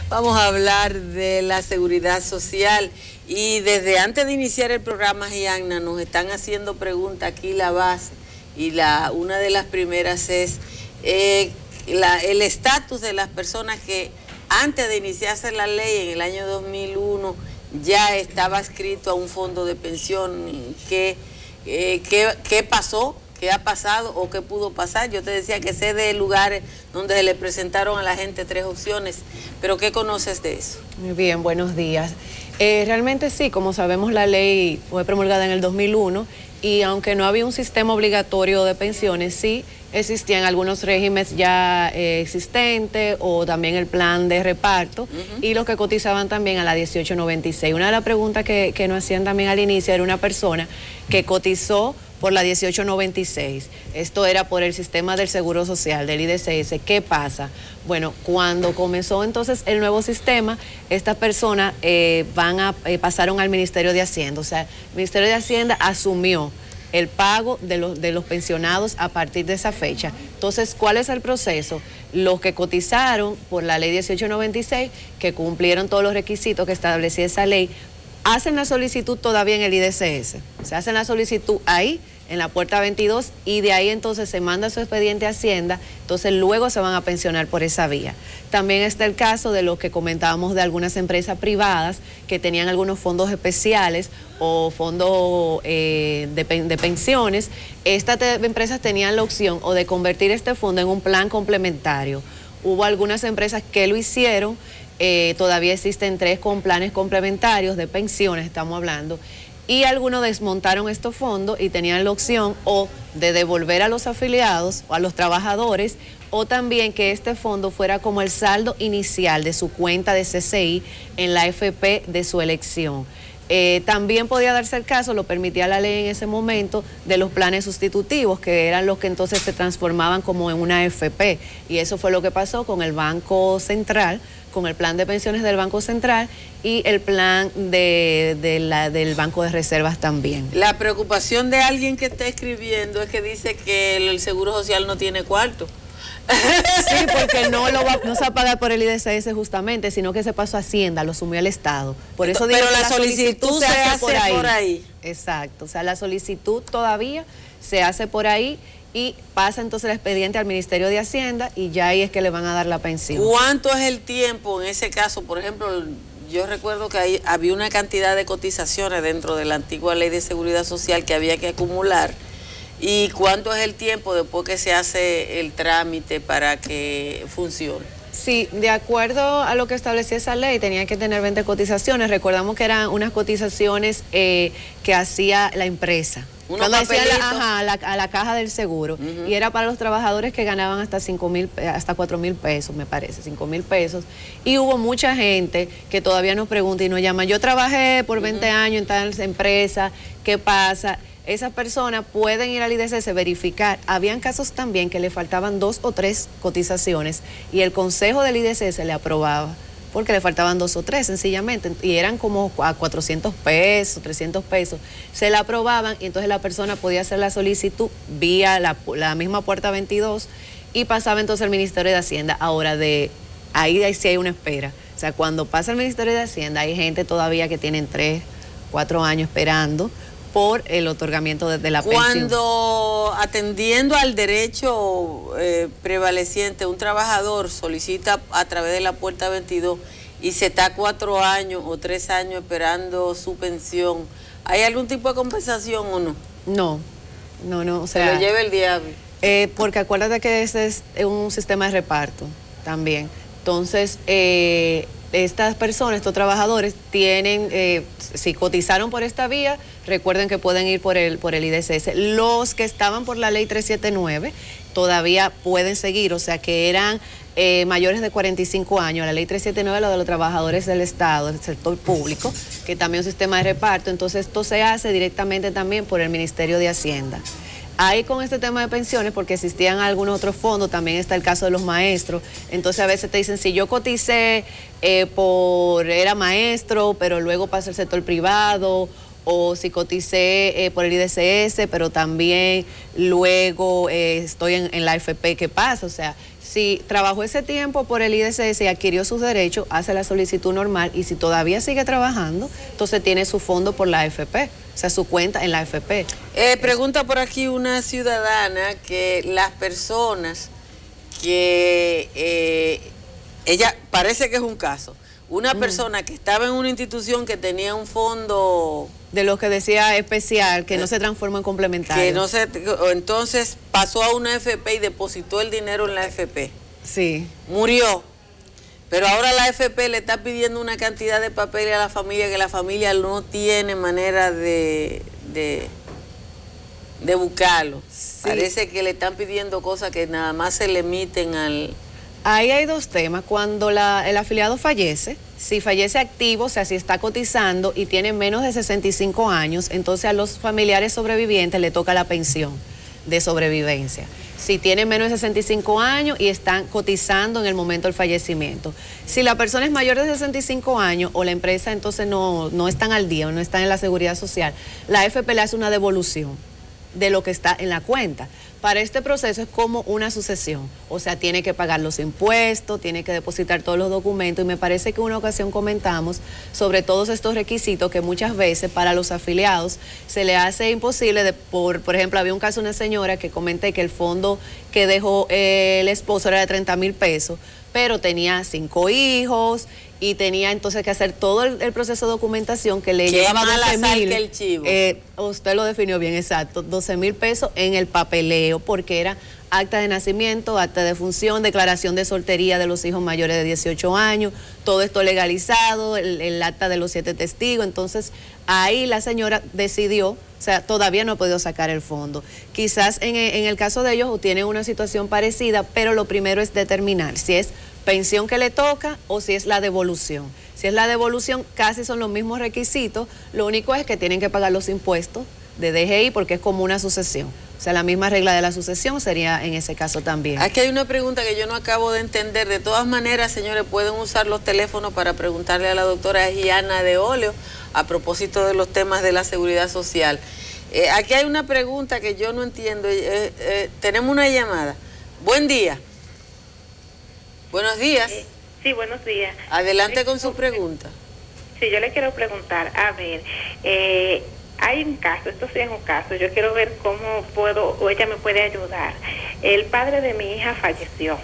Vamos a hablar de la seguridad social y desde antes de iniciar el programa, Gianna, nos están haciendo preguntas aquí la base y una de las primeras es el estatus de las personas que antes de iniciarse la ley en el año 2001 ya estaba adscrito a un fondo de pensión. ¿Qué pasó? ¿Qué ha pasado o qué pudo pasar? Yo te decía que sé de lugares donde se le presentaron a la gente 3 opciones, pero ¿qué conoces de eso? Muy bien, buenos días. Realmente sí, como sabemos, la ley fue promulgada en el 2001 y aunque no había un sistema obligatorio de pensiones, sí existían algunos regímenes ya existentes o también el plan de reparto y los que cotizaban también a la 1896. Una de las preguntas que nos hacían también al inicio era una persona que cotizó por la 1896. Esto era por el sistema del Seguro Social, del IDCS. ¿Qué pasa? Bueno, cuando comenzó entonces el nuevo sistema, estas personas pasaron al Ministerio de Hacienda. O sea, el Ministerio de Hacienda asumió el pago de los pensionados a partir de esa fecha. Entonces, ¿cuál es el proceso? Los que cotizaron por la ley 1896, que cumplieron todos los requisitos que establecía esa ley, hacen la solicitud todavía en el IDCS. Se hacen la solicitud ahí, en la puerta 22, y de ahí entonces se manda su expediente a Hacienda, entonces luego se van a pensionar por esa vía. También está el caso de lo que comentábamos de algunas empresas privadas que tenían algunos fondos especiales o fondos de pensiones. Estas empresas tenían la opción o de convertir este fondo en un plan complementario. Hubo algunas empresas que lo hicieron. Todavía existen 3 con planes complementarios de pensiones, estamos hablando, y algunos desmontaron estos fondos y tenían la opción o de devolver a los afiliados o a los trabajadores, o también que este fondo fuera como el saldo inicial de su cuenta de CCI en la AFP de su elección. También podía darse el caso, lo permitía la ley en ese momento, de los planes sustitutivos, que eran los que entonces se transformaban como en una AFP, y eso fue lo que pasó con el Banco Central, con el plan de pensiones del Banco Central y el plan del Banco de Reservas también. La preocupación de alguien que está escribiendo es que dice que el Seguro Social no tiene cuarto. Sí, porque no se va a pagar por el IDCS justamente, sino que se pasó a Hacienda, lo sumió el Estado. Por eso digo pero que la solicitud se hace por ahí. Exacto, o sea, la solicitud todavía se hace por ahí y pasa entonces el expediente al Ministerio de Hacienda y ya ahí es que le van a dar la pensión. ¿Cuánto es el tiempo en ese caso? Por ejemplo, yo recuerdo que había una cantidad de cotizaciones dentro de la antigua Ley de Seguridad Social que había que acumular. ¿Y cuánto es el tiempo después que se hace el trámite para que funcione? Sí, de acuerdo a lo que establecía esa ley, tenía que tener 20 cotizaciones. Recordamos que eran unas cotizaciones que hacía la empresa. Cuando hacía a la caja del seguro. Y era para los trabajadores que ganaban hasta 4,000 pesos, me parece, 5,000 pesos. Y hubo mucha gente que todavía nos pregunta y nos llama, yo trabajé por 20 años en tal empresa, ¿qué pasa? Esas personas pueden ir al IDCS, verificar. Habían casos también que le faltaban 2 o 3 cotizaciones y el consejo del IDCS le aprobaba porque le faltaban 2 o 3 sencillamente y eran como a 400 pesos, 300 pesos. Se la aprobaban y entonces la persona podía hacer la solicitud vía la misma puerta 22 y pasaba entonces al Ministerio de Hacienda. Ahora ahí sí hay una espera. O sea, cuando pasa al Ministerio de Hacienda hay gente todavía que tienen 3, 4 años esperando por el otorgamiento de la pensión. Cuando atendiendo al derecho prevaleciente, un trabajador solicita a través de la puerta 22 y se está 4 años o 3 años esperando su pensión, ¿hay algún tipo de compensación o no? No, o sea, se lo lleva el diablo. Porque acuérdate que ese es un sistema de reparto también. Entonces, estas personas, estos trabajadores, tienen, si cotizaron por esta vía, recuerden que pueden ir por el IDCS. Los que estaban por la ley 379 todavía pueden seguir, o sea que eran mayores de 45 años. La ley 379, lo de los trabajadores del Estado, del sector público, que también es un sistema de reparto. Entonces esto se hace directamente también por el Ministerio de Hacienda. Ahí con este tema de pensiones, porque existían algunos otros fondos, también está el caso de los maestros. Entonces a veces te dicen, si yo coticé era maestro, pero luego pasé al sector privado, o si coticé por el IDCS, pero también luego estoy en la AFP, ¿qué pasa? O sea, Si trabajó ese tiempo por el IDCS y adquirió sus derechos, hace la solicitud normal, y si todavía sigue trabajando, entonces tiene su fondo por la AFP, o sea, su cuenta en la AFP. Pregunta por aquí una ciudadana que las personas que ella parece que es un caso, una persona que estaba en una institución que tenía un fondo de lo que decía especial, que no se transformó en complementario. Que no se, entonces pasó a una AFP y depositó el dinero en la AFP. Sí. Murió. Pero ahora la AFP le está pidiendo una cantidad de papeles a la familia que la familia no tiene manera de buscarlo. Sí. Parece que le están pidiendo cosas que nada más se le emiten al... Ahí hay dos temas. Cuando el afiliado fallece, si fallece activo, o sea, si está cotizando y tiene menos de 65 años, entonces a los familiares sobrevivientes le toca la pensión de sobrevivencia. Si tienen menos de 65 años y están cotizando en el momento del fallecimiento. Si la persona es mayor de 65 años o la empresa entonces no están al día o no están en la seguridad social, la AFP le hace una devolución de lo que está en la cuenta. Para este proceso es como una sucesión, o sea, tiene que pagar los impuestos, tiene que depositar todos los documentos, y me parece que en una ocasión comentamos sobre todos estos requisitos que muchas veces para los afiliados se le hace imposible. Por ejemplo, había un caso de una señora que comenté que el fondo que dejó el esposo era de 30,000 pesos, pero tenía 5 hijos y tenía entonces que hacer todo el proceso de documentación que le llevaba 12,000. El chivo. Usted lo definió bien, exacto, 12,000 pesos en el papeleo, porque era acta de nacimiento, acta de función, declaración de soltería de los hijos mayores de 18 años, todo esto legalizado, el acta de los 7 testigos. Entonces ahí la señora decidió, o sea, todavía no ha podido sacar el fondo. Quizás en el caso de ellos tienen una situación parecida, pero lo primero es determinar si es pensión que le toca o si es la devolución. Si es la devolución, casi son los mismos requisitos, lo único es que tienen que pagar los impuestos de DGI porque es como una sucesión. O sea, la misma regla de la sucesión sería en ese caso también. Aquí hay una pregunta que yo no acabo de entender. De todas maneras, señores, pueden usar los teléfonos para preguntarle a la doctora Gianna de Oleo a propósito de los temas de la seguridad social. Aquí hay una pregunta que yo no entiendo. Tenemos una llamada. Buen día. Buenos días. Sí, buenos días. Adelante con su pregunta. Sí, yo le quiero preguntar, a ver, hay un caso, esto sí es un caso, yo quiero ver cómo puedo, o ella me puede ayudar. El padre de mi hija falleció.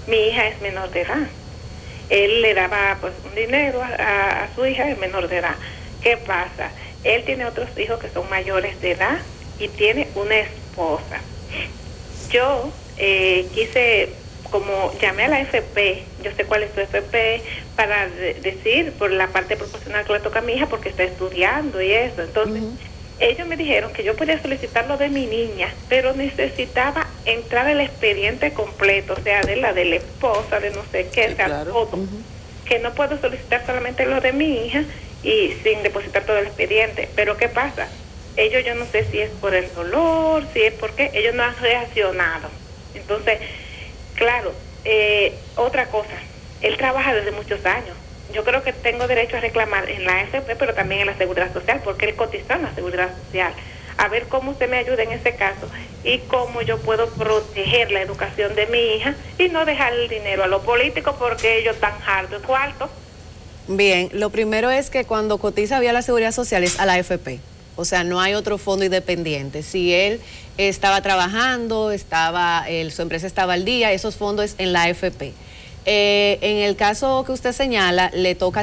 Mi hija es menor de edad. Él le daba pues un dinero a su hija, es menor de edad. ¿Qué pasa? Él tiene otros hijos que son mayores de edad y tiene una esposa. Yo quise, como llamé a la FP, yo sé cuál es su FP, para decir por la parte proporcional que le toca a mi hija porque está estudiando y eso. Entonces, ellos me dijeron que yo podía solicitar lo de mi niña, pero necesitaba entrar el expediente completo, o sea, de la esposa, de no sé qué, sí, o sea, claro. todo. Que no puedo solicitar solamente lo de mi hija y sin depositar todo el expediente. Pero ¿qué pasa? Ellos, yo no sé si es por el dolor, si es porque ellos no han reaccionado. Entonces, claro, otra cosa, él trabaja desde muchos años. Yo creo que tengo derecho a reclamar en la AFP, pero también en la Seguridad Social, porque él cotizó en la Seguridad Social. A ver cómo usted me ayuda en ese caso y cómo yo puedo proteger la educación de mi hija y no dejar el dinero a los políticos porque ellos están hartos de cuarto. Bien, lo primero es que cuando cotiza vía la Seguridad Social es a la AFP. O sea, no hay otro fondo independiente. Si él estaba trabajando, su empresa estaba al día, esos fondos es en la AFP. En el caso que usted señala, le toca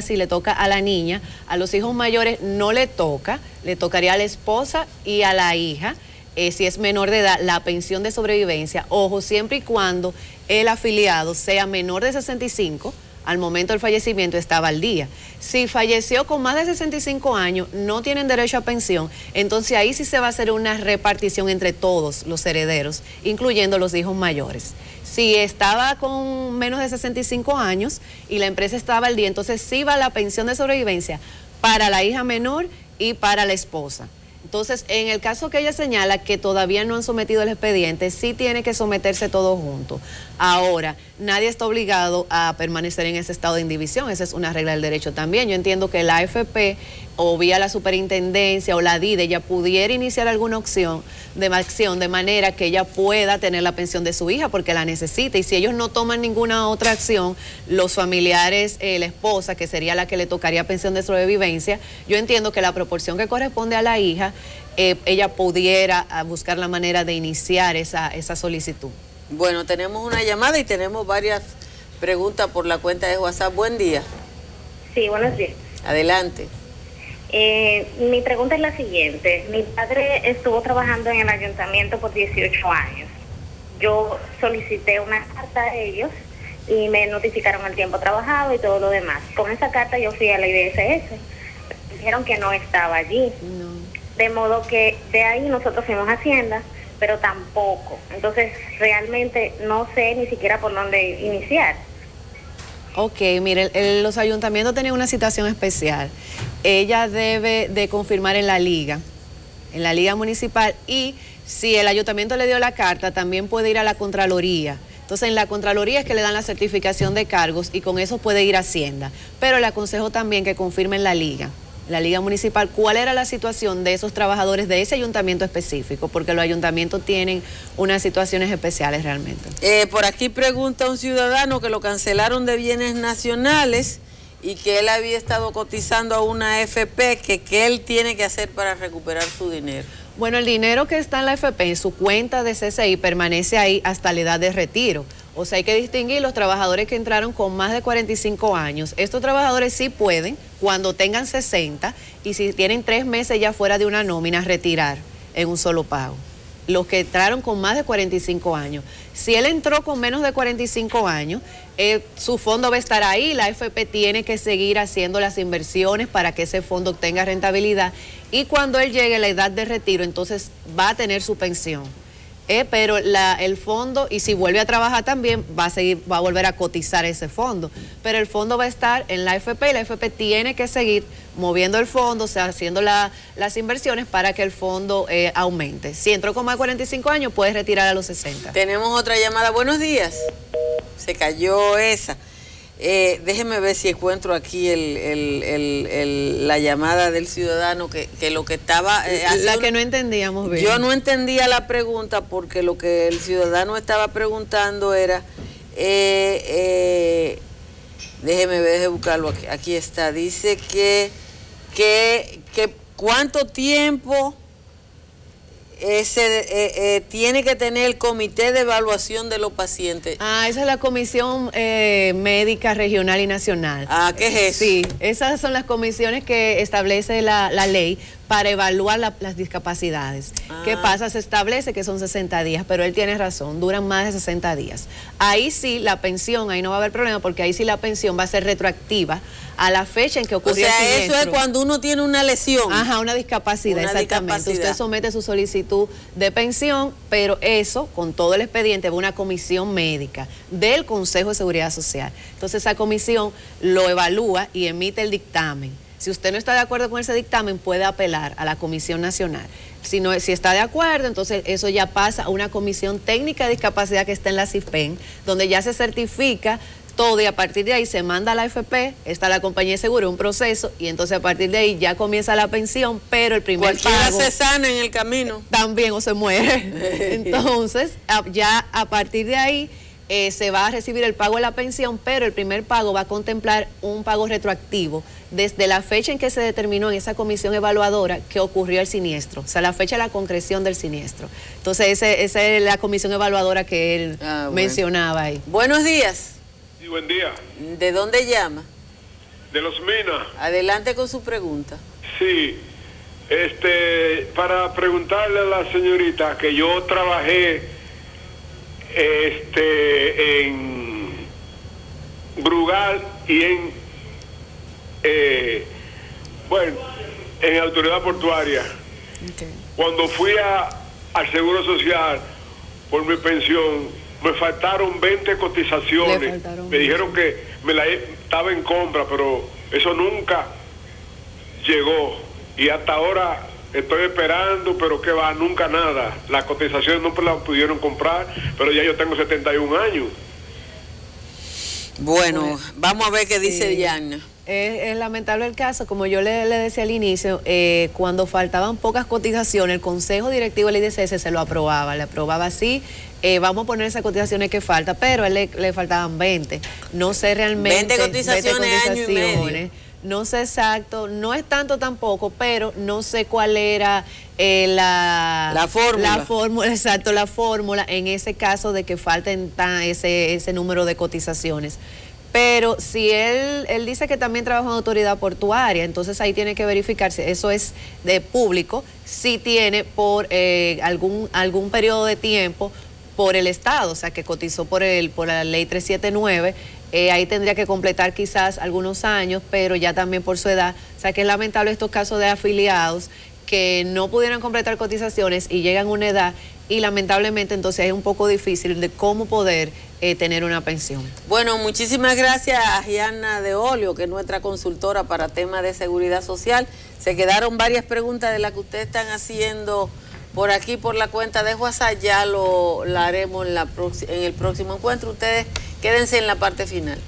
a la niña, a los hijos mayores no le toca, le tocaría a la esposa y a la hija, si es menor de edad, la pensión de sobrevivencia. Ojo, siempre y cuando el afiliado sea menor de 65, al momento del fallecimiento estaba al día. Si falleció con más de 65 años, no tienen derecho a pensión, entonces ahí sí se va a hacer una repartición entre todos los herederos, incluyendo los hijos mayores. Si estaba con menos de 65 años y la empresa estaba al día, entonces sí va la pensión de sobrevivencia para la hija menor y para la esposa. Entonces, en el caso que ella señala que todavía no han sometido el expediente, sí tiene que someterse todo junto. Ahora, nadie está obligado a permanecer en ese estado de indivisión, esa es una regla del derecho también. Yo entiendo que la AFP o vía la superintendencia o la DIDE ya pudiera iniciar alguna acción de manera que ella pueda tener la pensión de su hija porque la necesita, y si ellos no toman ninguna otra acción, los familiares, la esposa, que sería la que le tocaría pensión de sobrevivencia, yo entiendo que la proporción que corresponde a la hija, ella pudiera buscar la manera de iniciar esa solicitud. Bueno, tenemos una llamada y tenemos varias preguntas por la cuenta de WhatsApp. Buen día. Sí, buenos días. Adelante. Mi pregunta es la siguiente. Mi padre estuvo trabajando en el ayuntamiento por 18 años. Yo solicité una carta a ellos y me notificaron el tiempo trabajado y todo lo demás. Con esa carta yo fui a la IDSS. Dijeron que no estaba allí. No. De modo que de ahí nosotros fuimos a Hacienda, pero tampoco. Entonces realmente no sé ni siquiera por dónde iniciar. Ok, mire, los ayuntamientos tienen una situación especial. Ella debe de confirmar en la liga municipal, y si el ayuntamiento le dio la carta, también puede ir a la Contraloría. Entonces, en la Contraloría es que le dan la certificación de cargos y con eso puede ir a Hacienda. Pero le aconsejo también que confirme en la liga municipal, cuál era la situación de esos trabajadores de ese ayuntamiento específico, porque los ayuntamientos tienen unas situaciones especiales realmente. Por aquí pregunta un ciudadano que lo cancelaron de bienes nacionales y que él había estado cotizando a una AFP, que él tiene que hacer para recuperar su dinero. Bueno, el dinero que está en la AFP, en su cuenta de CCI, permanece ahí hasta la edad de retiro. O sea, hay que distinguir los trabajadores que entraron con más de 45 años. Estos trabajadores sí pueden, cuando tengan 60, y si tienen 3 meses ya fuera de una nómina, retirar en un solo pago. Los que entraron con más de 45 años. Si él entró con menos de 45 años, su fondo va a estar ahí, la AFP tiene que seguir haciendo las inversiones para que ese fondo obtenga rentabilidad, y cuando él llegue a la edad de retiro, entonces va a tener su pensión. Pero el fondo, y si vuelve a trabajar también, va a volver a cotizar ese fondo. Pero el fondo va a estar en la AFP, y la AFP tiene que seguir moviendo el fondo, o sea, haciendo las inversiones para que el fondo aumente. Si entró con más de 45 años, puedes retirar a los 60. Tenemos otra llamada. Buenos días. Se cayó esa. Déjeme ver si encuentro aquí la llamada del ciudadano que lo que estaba... la que no entendíamos bien. Yo no entendía la pregunta porque lo que el ciudadano estaba preguntando era... déjeme ver, déjeme buscarlo aquí. Aquí está. Dice que ¿cuánto tiempo tiene que tener el comité de evaluación de los pacientes? Esa es la comisión médica regional y nacional. ¿Qué es eso? Sí, esas son las comisiones que establece la ley para evaluar las discapacidades. ¿Qué pasa? Se establece que son 60 días, pero él tiene razón, duran más de 60 días. Ahí sí la pensión, ahí no va a haber problema, porque ahí sí la pensión va a ser retroactiva a la fecha en que ocurrió el siniestro. O sea, eso es cuando uno tiene una lesión. Una discapacidad, exactamente. Usted somete su solicitud de pensión, pero eso, con todo el expediente, va a una comisión médica del Consejo de Seguridad Social. Entonces esa comisión lo evalúa y emite el dictamen. Si usted no está de acuerdo con ese dictamen, puede apelar a la Comisión Nacional. Si está de acuerdo, entonces eso ya pasa a una comisión técnica de discapacidad que está en la CISPEN, donde ya se certifica todo, y a partir de ahí se manda a la AFP, está la compañía de seguro, un proceso, y entonces a partir de ahí ya comienza la pensión, pero el primer cualquiera pago... se sana en el camino. También, o se muere. Entonces, ya a partir de ahí... se va a recibir el pago de la pensión, pero el primer pago va a contemplar un pago retroactivo desde la fecha en que se determinó en esa comisión evaluadora que ocurrió el siniestro, o sea, la fecha de la concreción del siniestro. Entonces, esa es la comisión evaluadora que él mencionaba ahí. Buenos días. Sí, buen día. ¿De dónde llama? De Los Minas. Adelante con su pregunta. Sí, para preguntarle a la señorita que yo trabajé en Brugal y en autoridad portuaria. Okay. Cuando fui al Seguro Social por mi pensión, me faltaron 20 cotizaciones. Me dijeron que estaba en compra, pero eso nunca llegó, y hasta ahora Estoy esperando, pero que va, nunca nada. Las cotizaciones no las pudieron comprar, pero ya yo tengo 71 años. Bueno, vamos a ver qué dice Diana. Es lamentable el caso, como yo le decía al inicio, cuando faltaban pocas cotizaciones, el Consejo Directivo del IDCS se lo aprobaba, le aprobaba así, vamos a poner esas cotizaciones que falta, pero a él le faltaban 20. No sé realmente. 20 cotizaciones, año y medio. No sé exacto, no es tanto tampoco, pero no sé cuál era la fórmula. La fórmula, exacto, la fórmula en ese caso de que falten ese número de cotizaciones. Pero si él dice que también trabaja en autoridad portuaria, entonces ahí tiene que verificar si eso es de público, si tiene por algún periodo de tiempo por el Estado, o sea, que cotizó por la ley 379, ahí tendría que completar quizás algunos años, pero ya también por su edad. O sea, que es lamentable estos casos de afiliados que no pudieran completar cotizaciones y llegan a una edad y lamentablemente entonces es un poco difícil de cómo poder tener una pensión. Bueno, muchísimas gracias a Gianna de Olio, que es nuestra consultora para temas de seguridad social. Se quedaron varias preguntas de las que ustedes están haciendo por aquí, por la cuenta de WhatsApp. Ya la haremos en el próximo encuentro. Ustedes quédense en la parte final.